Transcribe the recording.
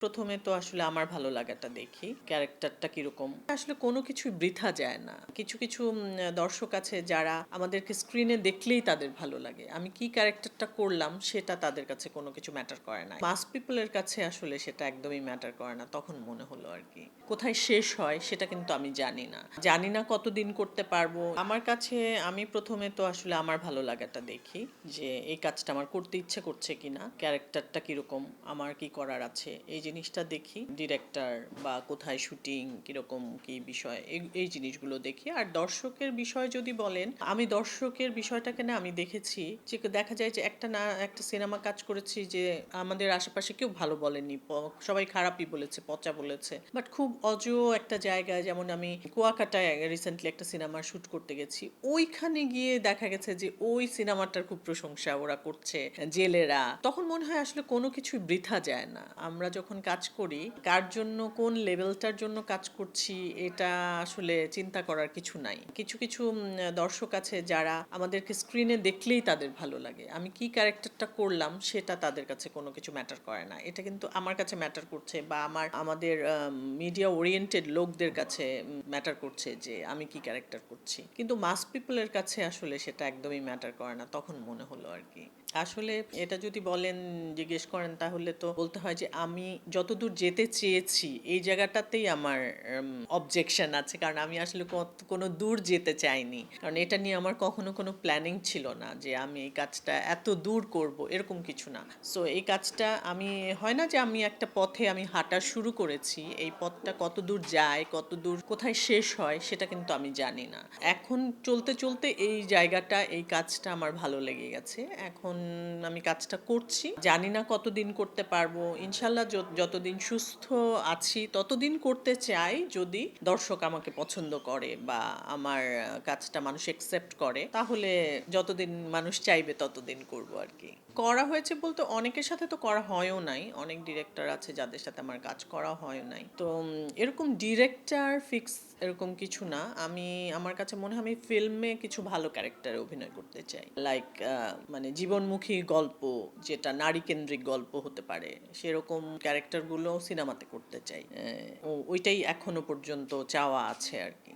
প্রথমে তো আসলে আমার ভালো লাগাটা দেখি ক্যারেক্টারটা কিরকম। আসলে কোনো কিছু বৃথা যায় না। কিছু কিছু দর্শক আছে যারা আমাদেরকে স্ক্রিনে দেখলেই তাদের ভালো লাগে। আমি কি ক্যারেক্টারটা করলাম সেটা তাদের কাছে কোনো কিছু ম্যাটার করে না। মাস পিপলের কাছে আসলে সেটা একদমই ম্যাটার করে না। তখন মনে হলো আর কি কোথায় শেষ হয় সেটা কিন্তু আমি জানি না। জানি না কতদিন করতে পারবো। আমার কাছে আমি প্রথমে তো আসলে আমার ভালো লাগাটা দেখি যে এই কাজটা আমার করতে ইচ্ছে করছে কিনা, ক্যারেক্টারটা কিরকম, আমার কি করার আছে, এই জিনিসটা দেখি। ডিরেক্টর বা কোথায় শুটিং কিরকম কি বিষয়, এই জিনিসগুলো দেখি। আর দর্শকের বিষয় যদি বলেন, আমি দর্শকের বিষয়টাকে না আমি দেখেছি যে দেখা যায় যে একটা সিনেমা কাজ করেছি যে আমাদের আশেপাশে কেউ ভালো বলেনি, সবাই খারাপই বলেছে, পচা বলেছে। বাট খুব একটা জায়গায়, যেমন আমি কুয়াকাটায় রিসেন্টলি একটা সিনেমা শুট করতে গেছি, ওইখানে গিয়ে দেখা গেছে যে ওই সিনেমাটার খুব প্রশংসা ওরা করছে জেলেরা। তখন মনে হয় আসলে কোনো কিছু বৃথা যায় না। আমরা যখন কাজ করি, কার জন্য কোন লেভেলটার জন্য কাজ করছি এটা আসলে চিন্তা করার কিছু নাই। কিছু কিছু দর্শক আছে যারা আমাদেরকে স্ক্রিনে দেখলেই তাদের ভালো লাগে। আমি কি ক্যারেক্টারটা করলাম সেটা তাদের কাছে কোনো কিছু ম্যাটার করে না। এটা কিন্তু আমার কাছে ম্যাটার করছে, বা আমাদের মিডিয়া ওরিয়েন্টেড লোকদের কাছে ম্যাটার করছে যে আমি কি ক্যারেক্টার করছি। কিন্তু মাস পিপলের কাছে আসলে সেটা একদমই ম্যাটার করে না। তখন মনে হলো আর কি আসলে এটা যদি বলেন, জিজ্ঞেস করেন, তাহলে তো বলতে হয় যে আমি যতদূর যেতে চেয়েছি এই জায়গাটাতেই আমার অবজেকশন আছে। কারণ আমি আসলে কোনো দূর যেতে চাইনি। কারণ এটা নিয়ে আমার কখনো কোনো প্ল্যানিং ছিল না যে আমি এই কাজটা এত দূর করব, এরকম কিছু না। সো এই কাজটা আমি, হয় না যে আমি একটা পথে আমি হাঁটা শুরু করেছি, এই পথটা কত দূর যায়, কত দূর কোথায় শেষ হয় সেটা কিন্তু আমি জানি না। এখন চলতে চলতে এই জায়গাটা, এই কাজটা আমার ভালো লেগে গেছে। এখন আমি কাজটা করছি, জানি না কতদিন করতে পারবো। ইনশাল্লাহ যতদিন সুস্থ আছি ততদিন করতে চাই, যদি দর্শক আমাকে পছন্দ করে বা আমার কাজটা মানুষ একসেপ্ট করে, তাহলে যতদিন মানুষ চাইবে ততদিন করব আর কি। করা হয়েছে বলতে অনেকের সাথে তো করা হয়ও নাই। অনেক ডিরেক্টর আছে যাদের সাথে আমার কাজ করা হয় নাই। তো এরকম ডিরেক্টর ফিক্স এরকম কিছু না। আমার কাছে মনে হয় আমি ফিল্মে কিছু ভালো ক্যারেক্টারে অভিনয় করতে চাই। লাইক মানে জীবনমুখী গল্প, যেটা নারী কেন্দ্রিক গল্প হতে পারে, সেরকম ক্যারেক্টারগুলো সিনেমাতে করতে চাই। ওইটাই এখনো পর্যন্ত চাওয়া আছে আর কি।